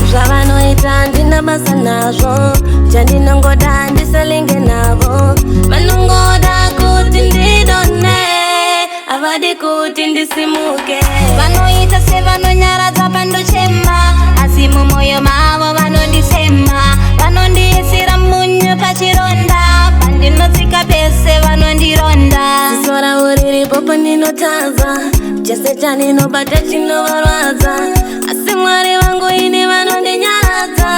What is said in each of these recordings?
Zvavanoita ndina basa nazvo, chandinongoda ndisalinge navo. Vanongoda kuti ndidone, avadi kuti ndisimuke. Vanoita sevanonyaradza pandochema, asi mumwoyo mavo vanondisema. Vanondiisira munyu pachironda, pandinotsika pese vanondironda. Sora uriripo pandinotadza, chese chaninobata chinovarwadza. Asi Mwari vangu ini vanondinyaradza,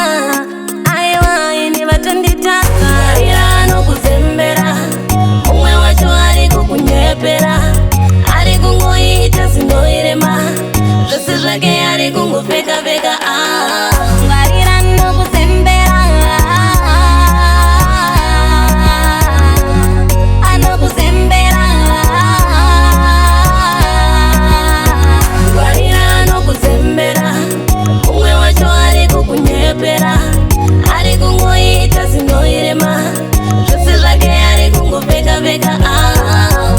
aiwa ini vatonditadza. Mwari anokuzembera, umwe wacho ari kukunyepera. Ari kungoita zinoirema, zvose zvake ari kungopfeka-pfeka. Mwari anokuzembera, anokuzembera. Mwari anokuzembera, umwe wacho ari kukunyepera. Ari kungoita zinoirema, zvose zvake ari kungopfeka-pfeka.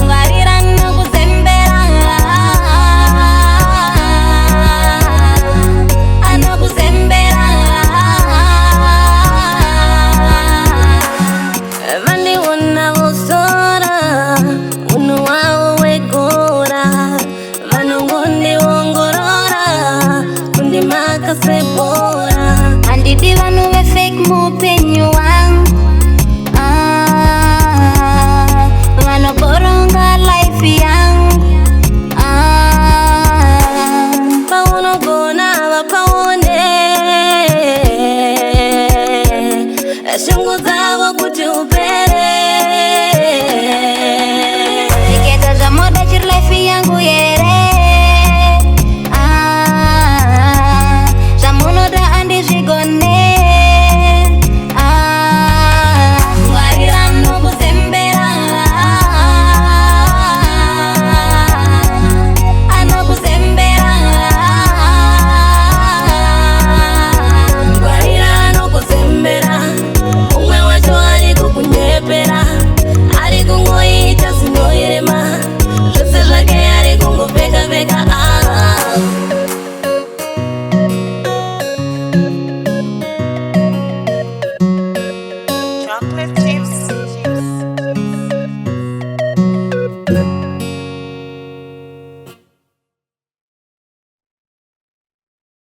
Mwari anokuzembera, anokuzembera. Vandiona vosora, munhu wavo wegora. Vanongondiongorora, kundimaka sebora. Handidi vanhu vefake muupenyu wangu, vanoboronga life yangu. Paunogona vapaone, shungu